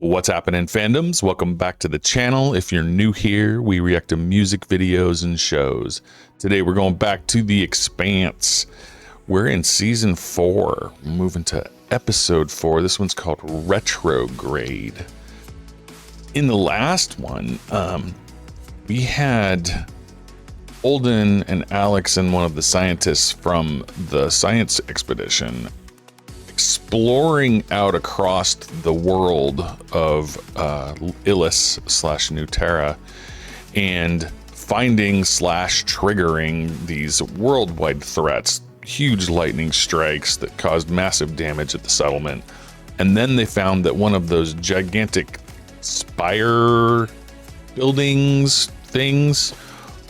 What's happening, fandoms? Welcome back to the channel. If you're new here, we react to music videos and shows. Today we're going back to The Expanse. We're in season 4, moving to episode 4. This one's called Retrograde. In the last one, we had Holden and Alex and one of the scientists from the science expedition exploring out across the world of Illis / New Terra and finding / triggering these worldwide threats, huge lightning strikes that caused massive damage at the settlement. And then they found that one of those gigantic spire buildings things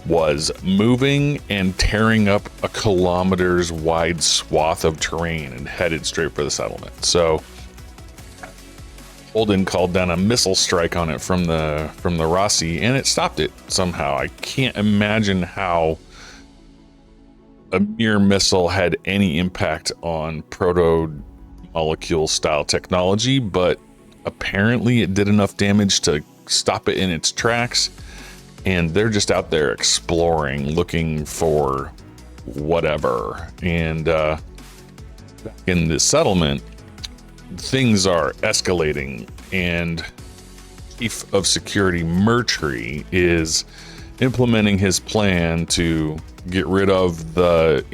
was moving and tearing up a kilometers wide swath of terrain and headed straight for the settlement. So Holden called down a missile strike on it from the Rossi, and it stopped it somehow. I can't imagine how a mere missile had any impact on proto molecule style technology, but apparently it did enough damage to stop it in its tracks. And they're just out there exploring, looking for whatever. And in the settlement, things are escalating, and Chief of Security Mercury is implementing his plan to get rid of the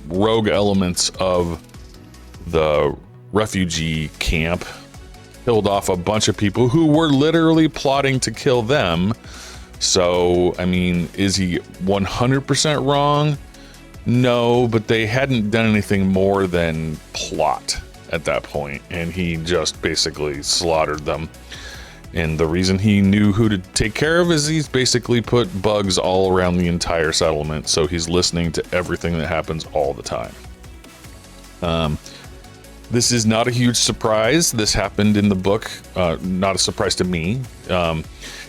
rogue elements of the refugee camp. Killed off a bunch of people who were literally plotting to kill them. So, I mean, is he 100% wrong? No, but they hadn't done anything more than plot at that point, and he just basically slaughtered them. And the reason he knew who to take care of is he's basically put bugs all around the entire settlement, so he's listening to everything that happens all the time. This is not a huge surprise. This happened in the book. Not a surprise to me.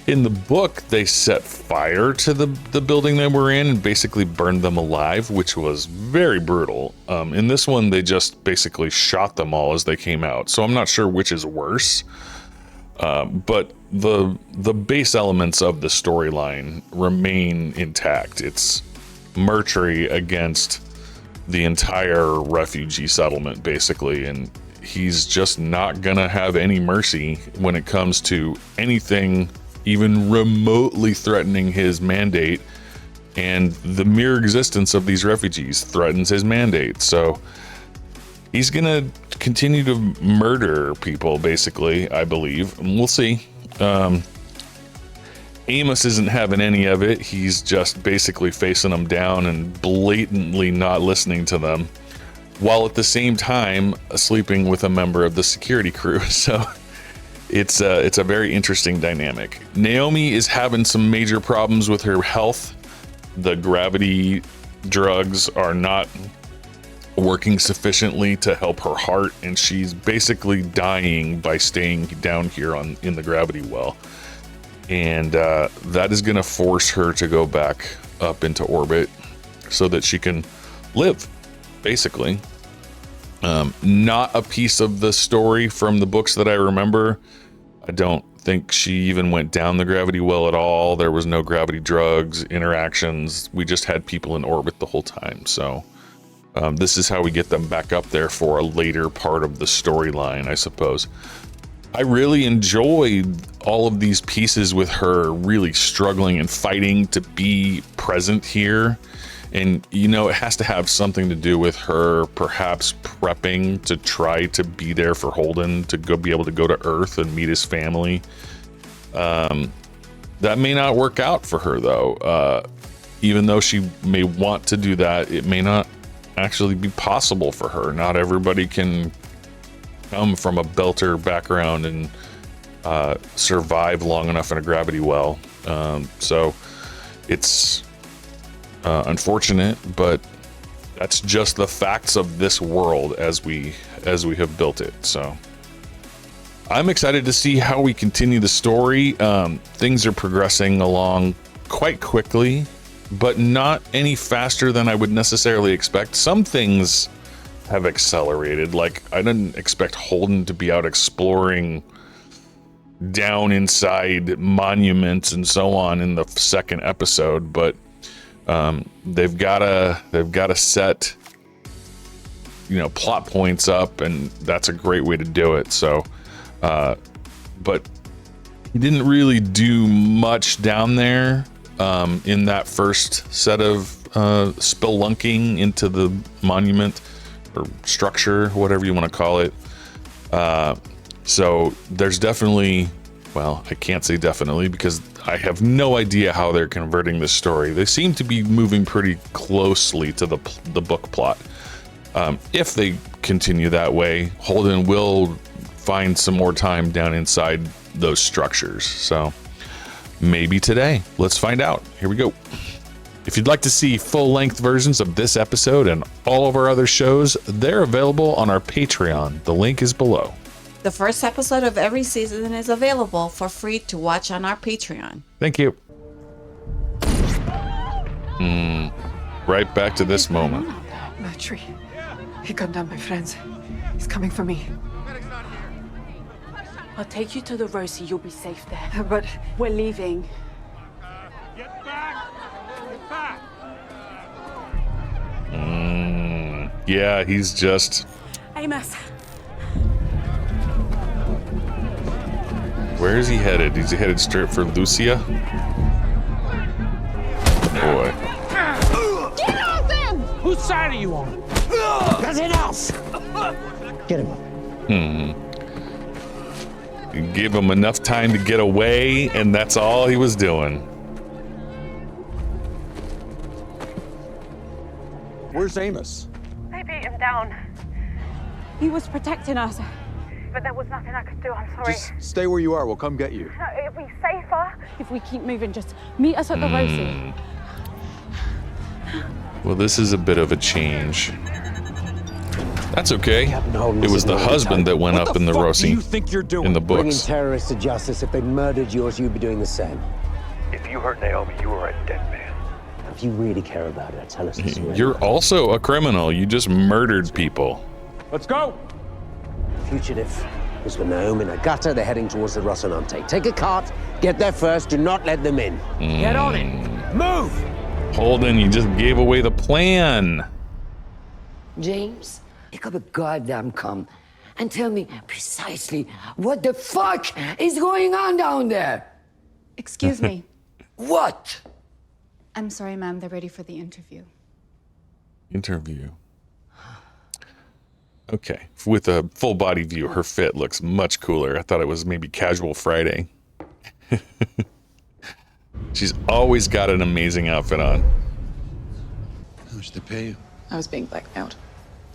In the book, they set fire to the building they were in and basically burned them alive, which was very brutal. In this one, they just basically shot them all as they came out. So I'm not sure which is worse. But the base elements of the storyline remain intact. It's Mercury against the entire refugee settlement, basically, and he's just not gonna have any mercy when it comes to anything even remotely threatening his mandate, and the mere existence of these refugees threatens his mandate. So he's gonna continue to murder people, basically, I believe, and we'll see. Amos isn't having any of it. He's just basically facing them down and blatantly not listening to them, while at the same time sleeping with a member of the security crew. So it's a very interesting dynamic. Naomi is having some major problems with her health. The gravity drugs are not working sufficiently to help her heart, and she's basically dying by staying down here in the gravity well. And that is going to force her to go back up into orbit so that she can live, basically. Not a piece of the story from the books that I remember. I don't think she even went down the gravity well at all. There was no gravity drugs, interactions. We just had people in orbit the whole time. So this is how we get them back up there for a later part of the storyline, I suppose. I really enjoyed all of these pieces with her really struggling and fighting to be present here. And, you know, it has to have something to do with her perhaps prepping to try to be there for Holden, to be able to go to Earth and meet his family. That may not work out for her, though. Even though she may want to do that, it may not actually be possible for her. Not everybody can come from a belter background and survive long enough in a gravity well. So it's unfortunate, but that's just the facts of this world as we have built it. So I'm excited to see how we continue the story. Things are progressing along quite quickly, but not any faster than I would necessarily expect. Some things have accelerated. Like, I didn't expect Holden to be out exploring down inside monuments and so on in the second episode, but they've gotta set, you know, plot points up, and that's a great way to do it. So but he didn't really do much down there in that first set of spelunking into the monument or structure, whatever you want to call it. So there's definitely, well, I can't say definitely because I have no idea how they're converting this story. They seem to be moving pretty closely to the book plot. If they continue that way, Holden will find some more time down inside those structures. So maybe today. Let's find out. Here we go. If you'd like to see full-length versions of this episode and all of our other shows, they're available on our Patreon. The link is below. The first episode of every season is available for free to watch on our Patreon. Thank you. Right back to this moment. Mercury. He gunned down my friends. He's coming for me. I'll take you to the Rosie. You'll be safe there. But We're leaving. Get back! Get back! Yeah, he's just... Amos. Where is he headed? Is he headed straight for Lucia? Boy. Get off them! Whose side are you on? That's enough! Get him. You give him enough time to get away, and that's all he was doing. Where's Amos? They beat him down, He was protecting us. but there was nothing I could do. I'm sorry. Just stay where you are. We'll come get you. No, it'll be safer. If we keep moving, just meet us at the Rosie. Well, this is a bit of a change. That's okay. It was the husband that went up in the What do you Rosie think you're doing? in the Bringing books. terrorists to justice. If they murdered yours, you'd be doing the same. If you hurt Naomi, you are a dead man. If you really care about her, tell us this. You're also a criminal. You just murdered people. Let's go! Fugitive is with Naomi and Agata. They're heading towards the Rocinante. Take a cart, get there first, do not let them in. Get on it! Move! Holden, you just gave away the plan. James, pick up a goddamn cum and tell me precisely what the fuck is going on down there. Excuse me. What? I'm sorry, ma'am. They're ready for the interview. Interview. Okay, with a full body view, her fit looks much cooler. I thought it was maybe Casual Friday. She's always got an amazing outfit on. How much they pay you? I was being blackmailed.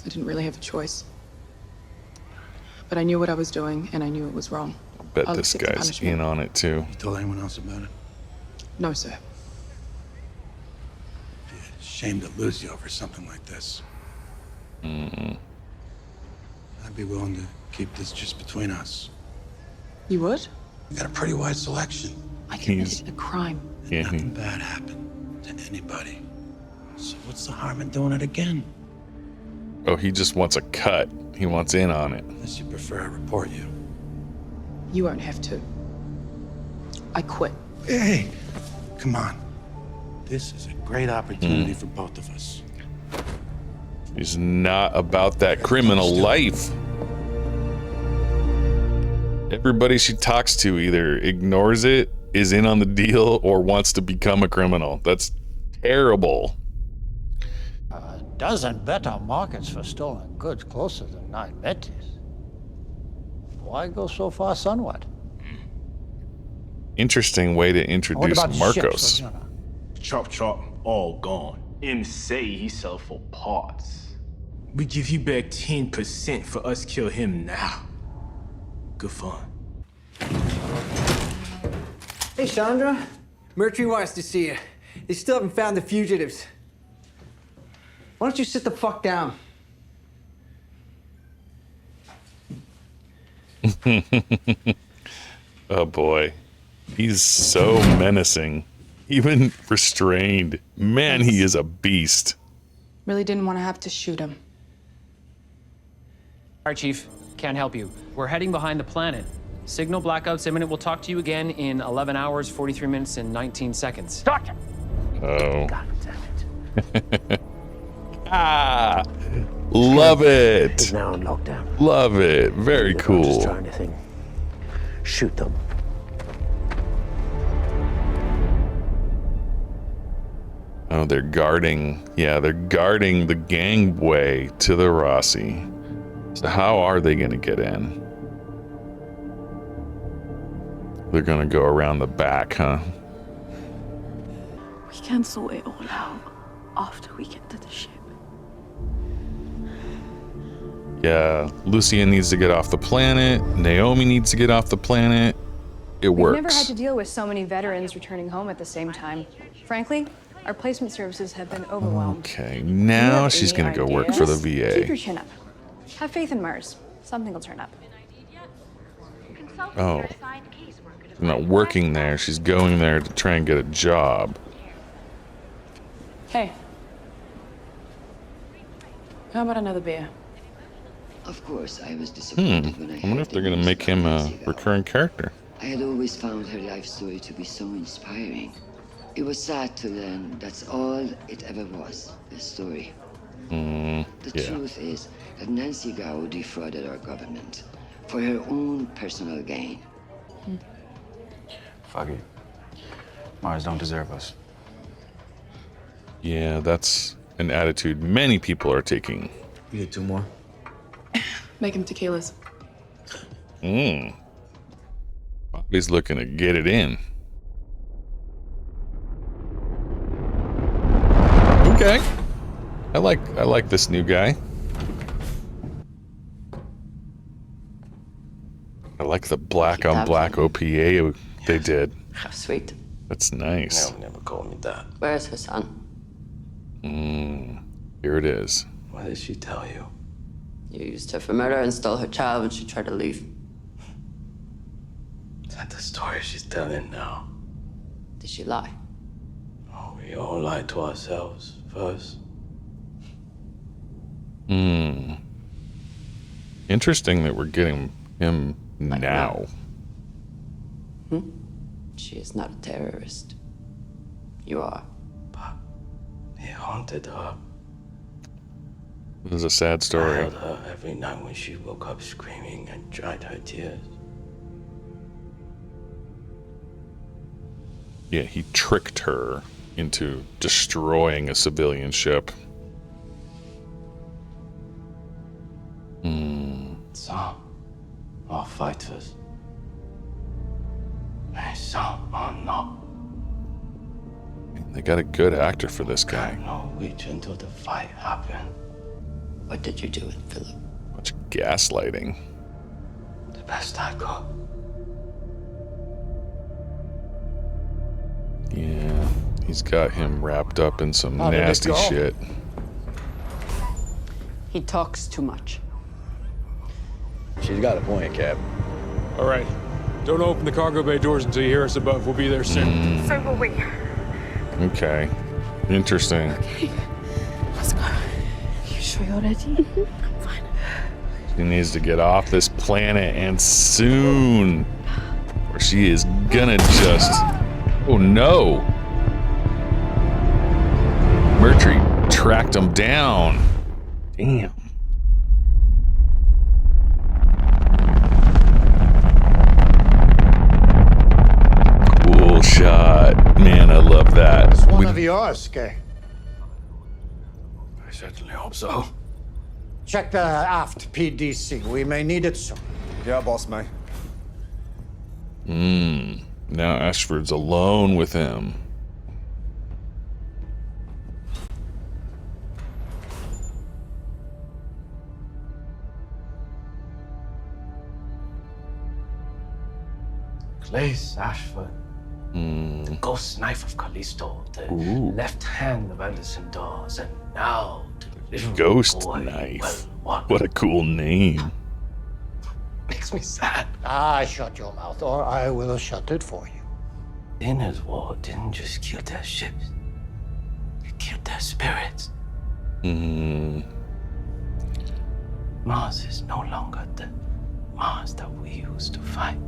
I didn't really have a choice. But I knew what I was doing, and I knew it was wrong. I bet I'll this accept the guy's punishment. in on it too. You told anyone else about it? No, sir. Be a shame to lose you over something like this. I'd be willing to keep this just between us. You would? We got a pretty wide selection. I committed a crime. Yeah, Nothing bad happened to anybody. So what's the harm in doing it again? Oh, he just wants a cut. He wants in on it. Unless you prefer I report you. You won't have to. I quit. Hey, come on. This is a great opportunity for both of us. He's not about that criminal life. Everybody she talks to either ignores it, is in on the deal, or wants to become a criminal. That's terrible. Dozen better markets for stolen goods closer than 9 Betis. Why go so far sunward? Interesting way to What introduce about Marcos. ships? Chop chop, all gone. Him say he sell for parts. We give you back 10% for us kill him now. Good fun. Hey, Chandra. Mercury wants to see you. They still haven't found the fugitives. Why don't you sit the fuck down? Oh boy. He's so menacing. Even restrained. Man, he is a beast. Really didn't want to have to shoot him. All right, Chief. Can't help you. We're heading behind the planet. Signal blackouts imminent. We'll talk to you again in 11 hours, 43 minutes, and 19 seconds. Doctor! Oh. God damn it. Ah, love it. He's now on lockdown. Love it. Very They're not cool. just trying to shoot them. Oh, they're guarding. Yeah, they're guarding the gangway to the Rossi. So how are they going to get in? They're going to go around the back, huh? We can sort it all out after we get to the ship. Yeah, Lucia needs to get off the planet. Naomi needs to get off the planet. It We've works. never had to deal with so many veterans returning home at the same time. Frankly, our placement services have been overwhelmed. Okay, now she's going to go work for the Keep your VA. chin up. Have faith in Mars. Something will turn up. Oh. She's not working there. She's going there to try and get a job. Hey. How about another beer? Of course, I was disappointed when I I wonder if they're going to make him a recurring character. I had always found her life story to be so inspiring. It was sad to learn that's all it ever was, a story. The truth is that Nancy Gao defrauded our government for her own personal gain. Fuck it. Mars don't deserve us. Yeah, that's an attitude many people are taking. You get 2 more? Make him tequilas. Bobby's looking to get it in. Okay. I like this new guy. I like the black on black OPA they did. How sweet. That's nice. No, never called me that. Where's her son? Here it is. What did she tell you? You used her for murder and stole her child when she tried to leave. Is that the story she's telling now? Did she lie? Oh, we all lie to ourselves first. Interesting that we're getting him now. She is not a terrorist. You are. He haunted her. This is a sad I story. held her every night when she woke up screaming and dried her tears. Yeah, he tricked her into destroying a civilian ship. Some are fighters. And some are not. They got a good actor for this guy. No reach until the fight happened. What did you do in Philip? Much gaslighting. The best I could. Yeah, he's got him wrapped up in some How did it nasty go? shit. He talks too much. She's got a point, Cap. All right. Don't open the cargo bay doors until you hear us above. We'll be there soon. So will we. Okay. Interesting. Let's go. You sure you're ready? I'm fine. She needs to get off this planet and soon. Or she is gonna just... Oh no! Mercury tracked him down. Damn. Cool shot. Man, I love that. It's one of yours, Kay. I certainly hope so. Check the aft PDC. We may need it soon. Yeah, boss man. Now Ashford's alone with him. Clace Ashford. The ghost knife of Callisto. The left hand of Anderson Dawes. And now the little Ghost boy. Knife. Well, What a cool name. makes me sad. Shut your mouth, or I will shut it for you. Dinner's war didn't just kill their ships. It killed their spirits. Mars is no longer the Mars that we used to fight.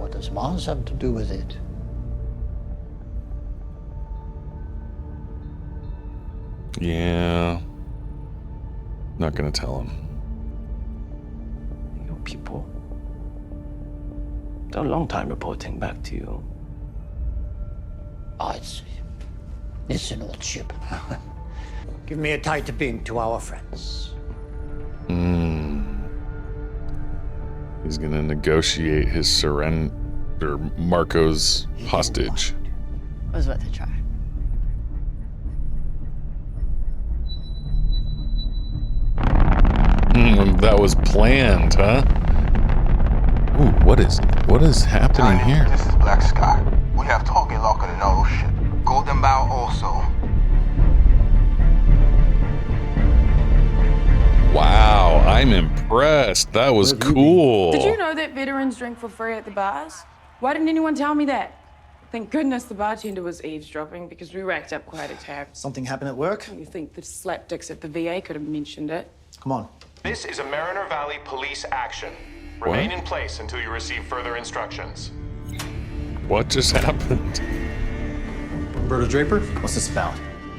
what does Mars have to do with it? Yeah. Not gonna tell him. Your people. Took a long time reporting back to you. Oh, it's an old ship. Give me a tighter beam to our friends. He's gonna negotiate his surrender, Marco's hostage. I was about to try. That was planned, huh? Ooh, what is happening here? This is Black Sky. We have target lock on the Nolo ship. Golden Bow also. Wow, I'm impressed. That was cool. Did you know that veterans drink for free at the bars? Why didn't anyone tell me that? Thank goodness the bartender was eavesdropping because we racked up quite a tab. Something happened at work? You think the slapdicks at the VA could have mentioned it? Come on. This is a Mariner Valley police action. Remain in place until you receive further instructions. What just happened? Roberta Draper? What's this about?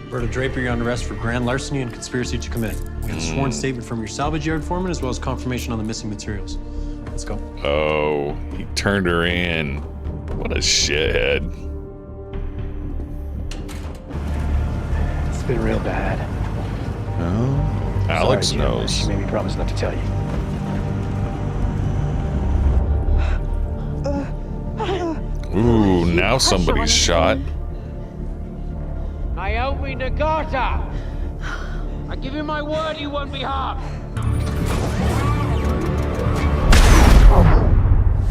Roberta Draper, you're under arrest for grand larceny and conspiracy to commit. We have a sworn statement from your salvage yard foreman as well as confirmation on the missing materials. Let's go. Oh, he turned her in. What a shithead. It's been real bad. Oh, Alex Sorry, knows. She made me promise not to tell you. Ooh, now somebody's shot. Naomi Nagata! I give you my word you won't be harmed.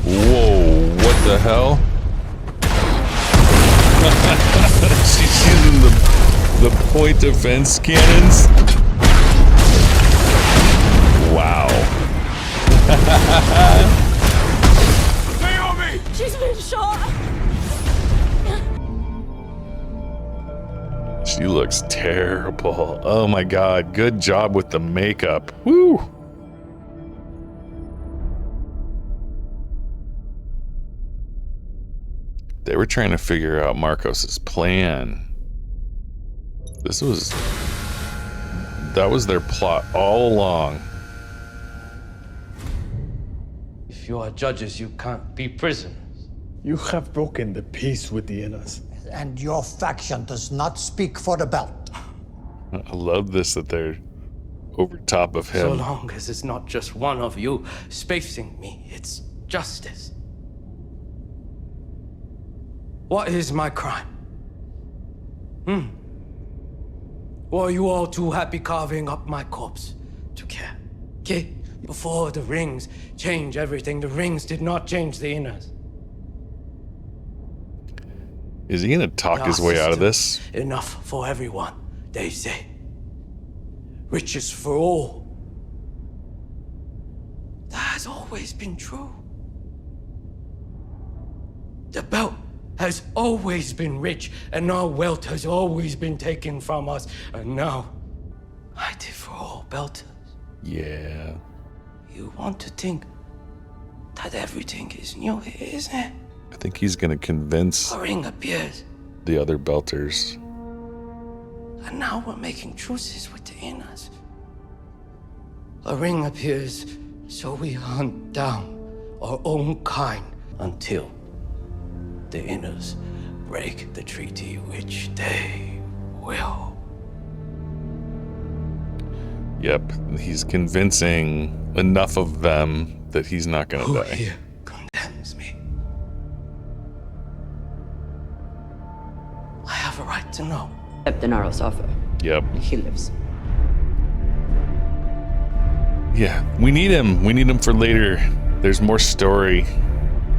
Whoa, what the hell? She's using the point defense cannons. Wow. Naomi! She's been shot! She looks terrible. Oh my god, good job with the makeup. Woo! They were trying to figure out Marcos's plan. That was their plot all along. If you are judges, you can't be prisoners. You have broken the peace with the Innas. And your faction does not speak for the belt. I love this that they're over top of him. So long as it's not just one of you spacing me, it's justice. What is my crime? Or are you all too happy carving up my corpse to care? Okay? Before the rings change everything, the rings did not change the Innas. Is he gonna talk his way out of this? Enough for everyone, they say. Riches for all. That has always been true. The belt has always been rich, and our wealth has always been taken from us. And now, I did for all belters. Yeah. You want to think that everything is new, isn't it? I think he's gonna convince A ring appears, the other belters. and now we're making truces with the Innas. A ring appears, so we hunt down our own kind until the Innas break the treaty, which they will. Yep, he's convincing enough of them that he's not gonna Who die. here condemns me? I have a right to know. Accept the Naro's offer. Yep. He lives. Yeah, we need him. We need him for later. There's more story.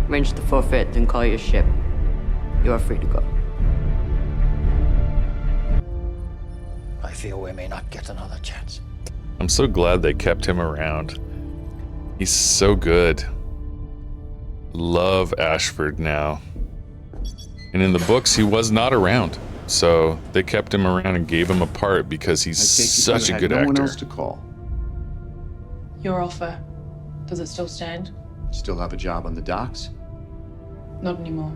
Arrange the forfeit and call your ship. You are free to go. I feel we may not get another chance. I'm so glad they kept him around. He's so good. Love Ashford now. And in the books, he was not around. So they kept him around and gave him a part because he's such a good actor. No one else to call. Your offer, does it still stand? Still have a job on the docks. Not anymore.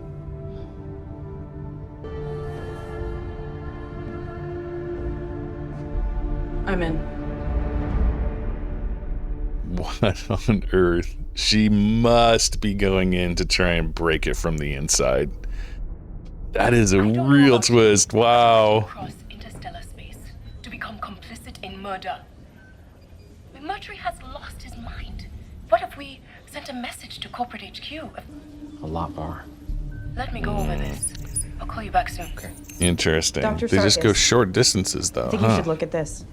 I'm in. What on earth? She must be going in to try and break it from the inside. That is a real twist. Wow. Across interstellar space to become complicit in murder. Mercury has lost his mind. What if we sent a message to corporate HQ? A lot more. Let me go over this. I'll call you back soon. Okay. Interesting. Dr. They just go Sarkis. short distances, though. I think you should look at this.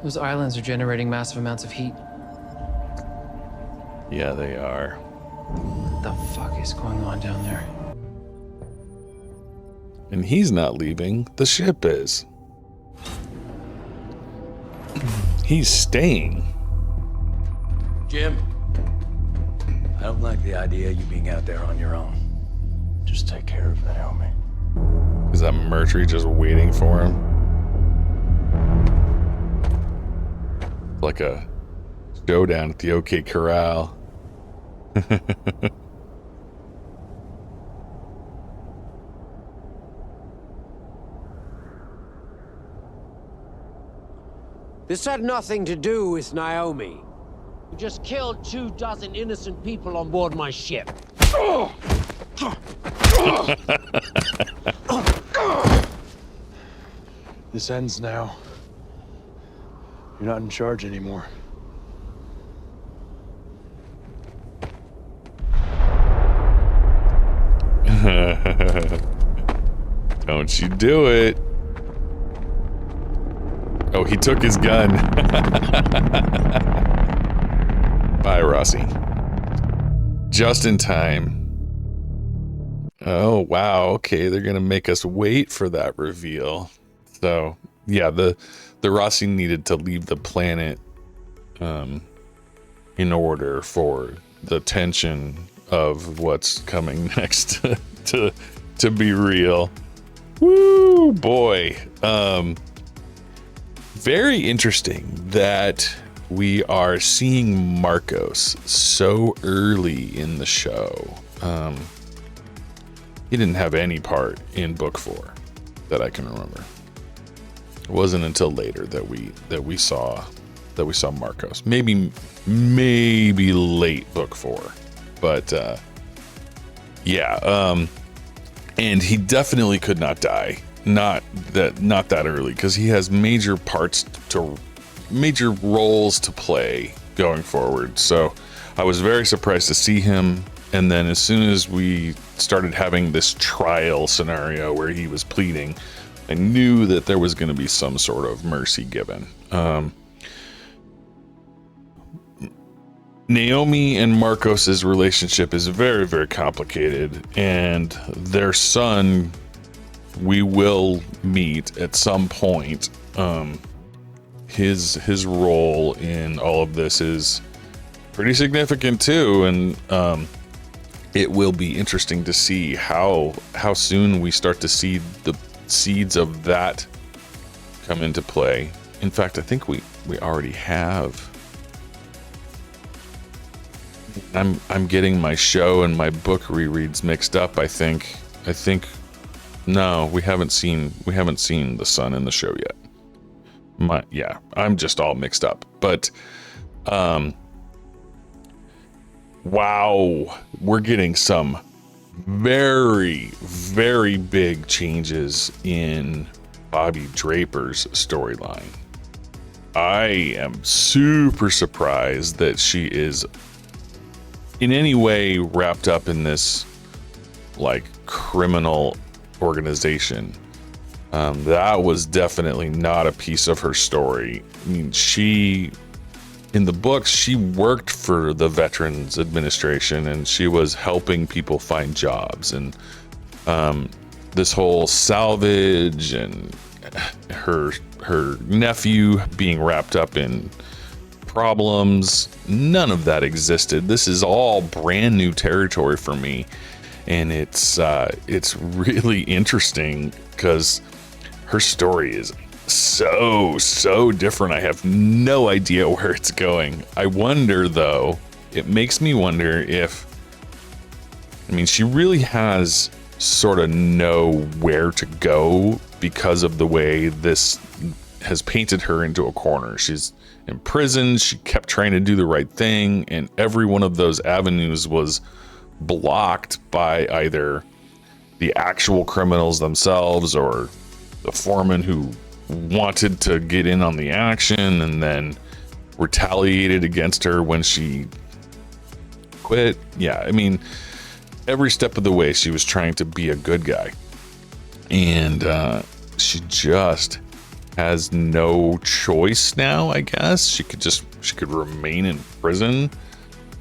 Those islands are generating massive amounts of heat. Yeah, they are. What the fuck is going on down there? And he's not leaving. The ship is. He's staying. Jim, I don't like the idea of you being out there on your own. Just take care of Naomi. Is that Mercury just waiting for him? Like a showdown at the OK Corral. This had nothing to do with Naomi. You just killed 24 innocent people on board my ship. This ends now. You're not in charge anymore. Don't you do it. Oh, he took his gun. Bye, Rossi. Just in time. Oh, wow. Okay, they're going to make us wait for that reveal. So, yeah, the Rossi needed to leave the planet in order for the tension of what's coming next to be real. Woo, boy. Very interesting that we are seeing Marcos so early in the show. He didn't have any part in book 4 that I can remember. It wasn't until later that we saw Marcos. Maybe late book 4, but yeah. And he definitely could not die. Not that early, because he has major roles to play going forward. So I was very surprised to see him. And then as soon as we started having this trial scenario where he was pleading, I knew that there was going to be some sort of mercy given. Naomi and Marcos's relationship is very, very complicated, and their son, we will meet at some point. His role in all of this is pretty significant too, and it will be interesting to see how soon we start to see the seeds of that come into play. In fact, I think we already have. I'm getting my show and my book rereads mixed up. I think no, we haven't seen the son in the show yet. I'm just all mixed up. But wow, we're getting some very, very big changes in Bobby Draper's storyline. I am super surprised that she is in any way wrapped up in this like criminal organization. That was definitely not a piece of her story. I mean, in the books, she worked for the Veterans Administration and she was helping people find jobs, and this whole salvage and her nephew being wrapped up in problems, none of that existed. This is all brand new territory for me, and it's really interesting because her story is so different. I have no idea where it's going. I wonder, though, it makes me wonder if, I mean, she really has sort of know where to go because of the way this has painted her into a corner. She's in prison. She kept trying to do the right thing, and every one of those avenues was blocked by either the actual criminals themselves or the foreman who wanted to get in on the action and then retaliated against her when she quit. Yeah, I mean, every step of the way she was trying to be a good guy, and she just has no choice now. I guess she could remain in prison,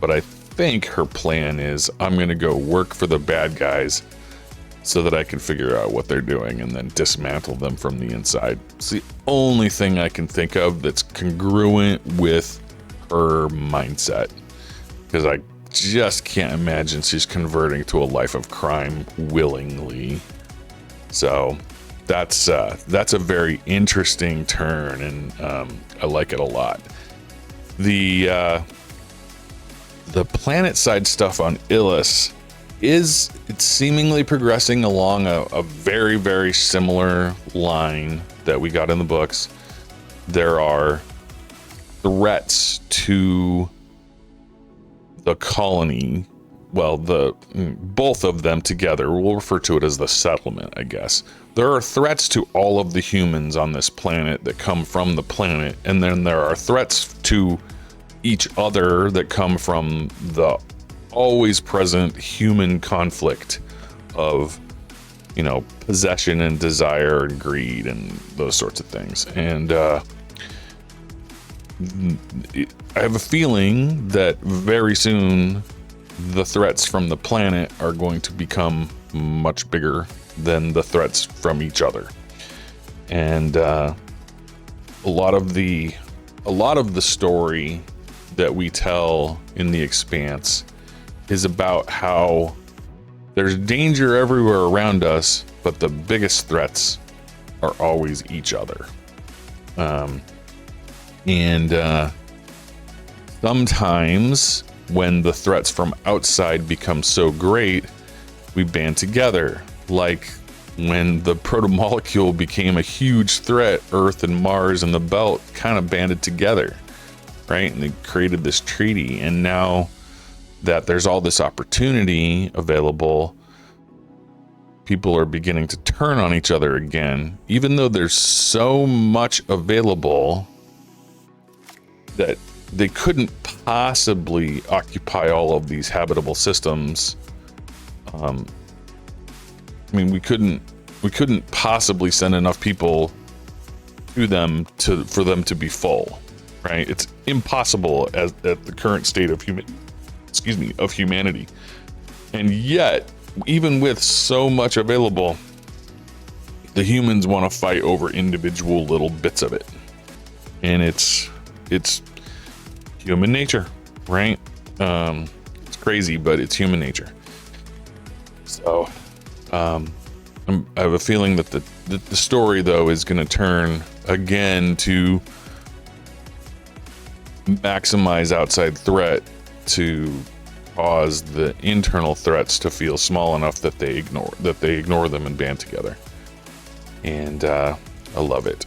but I think her plan is, I'm gonna go work for the bad guys so that I can figure out what they're doing and then dismantle them from the inside. It's the only thing I can think of that's congruent with her mindset, because I just can't imagine she's converting to a life of crime willingly. So that's a very interesting turn, and I like it a lot. The planet side stuff on Illis it's seemingly progressing along a very, very similar line that we got in the books. There are threats to the colony. Well, both of them together, we'll refer to it as the settlement, I guess. There are threats to all of the humans on this planet that come from the planet, and then there are threats to each other that come from the always present human conflict of, possession and desire and greed and those sorts of things. And I have a feeling that very soon the threats from the planet are going to become much bigger than the threats from each other. And a lot of the story that we tell in The Expanse is about how there's danger everywhere around us, but the biggest threats are always each other. And sometimes when the threats from outside become so great, we band together. Like when the protomolecule became a huge threat, Earth and Mars and the Belt kind of banded together, right? And they created this treaty. And now that there's all this opportunity available, people are beginning to turn on each other again, even though there's so much available that they couldn't possibly occupy all of these habitable systems. We couldn't possibly send enough people to them for them to be full, right? It's impossible at the current state of humanity. And yet, even with so much available, the humans want to fight over individual little bits of it. And it's human nature, right? It's crazy, but it's human nature. So I have a feeling that the story, though, is going to turn again to maximize outside threat to cause the internal threats to feel small enough that they ignore them and band together. And I love it.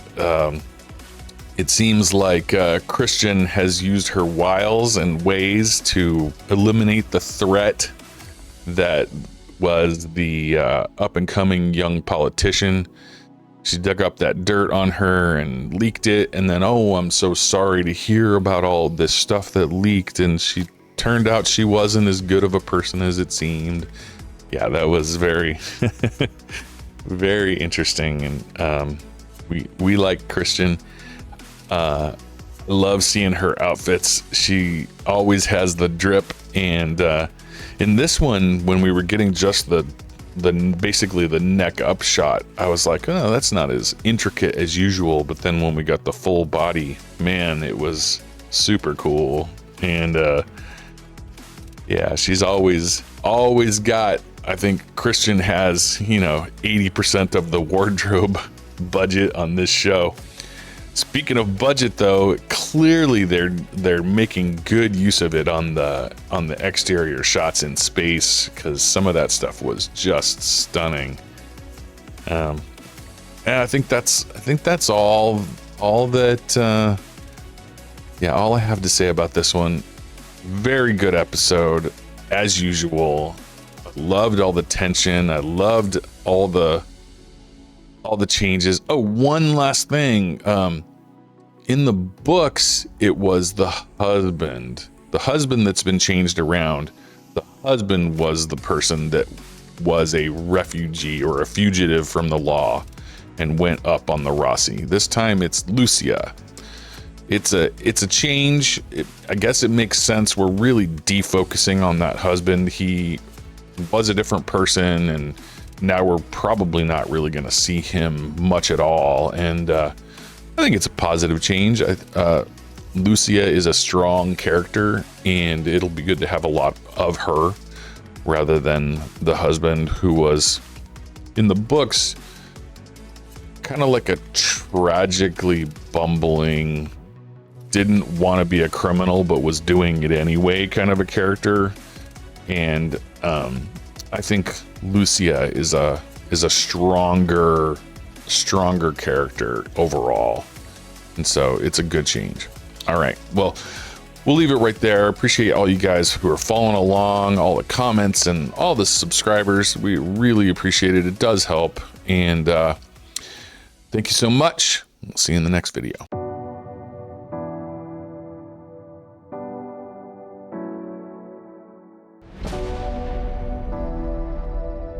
It seems like Christian has used her wiles and ways to eliminate the threat that was the up-and-coming young politician. She dug up that dirt on her and leaked it, and then, I'm so sorry to hear about all this stuff that leaked, and she turned out she wasn't as good of a person as it seemed. Yeah, that was very, very interesting, and we like Christian. Love seeing her outfits. She always has the drip, and in this one, when we were getting just the basically the neck up shot, I was like, oh, that's not as intricate as usual. But then when we got the full body, man, it was super cool. And yeah, she's always got, I think Christian has 80% of the wardrobe budget on this show. Speaking of budget, though, clearly they're making good use of it on the exterior shots in space, because some of that stuff was just stunning. And I think that's all that. Yeah, all I have to say about this one. Very good episode, as usual. I loved all the tension. I loved all the changes. Oh, one last thing. In the books, it was the husband that's been changed around. The husband was the person that was a refugee or a fugitive from the law and went up on the Rossi. This time it's Lucia. It's a change. I guess it makes sense. We're really defocusing on that husband. He was a different person, and now we're probably not really going to see him much at all. And I think it's a positive change. Lucia is a strong character, and it'll be good to have a lot of her rather than the husband, who was in the books kind of like a tragically bumbling, didn't want to be a criminal but was doing it anyway kind of a character. And I think Lucia is a stronger character overall, and so it's a good change. All right, well, we'll leave it right there. Appreciate all you guys who are following along, all the comments and all the subscribers. We really appreciate it. It does help. And thank you so much. We'll see you in the next video.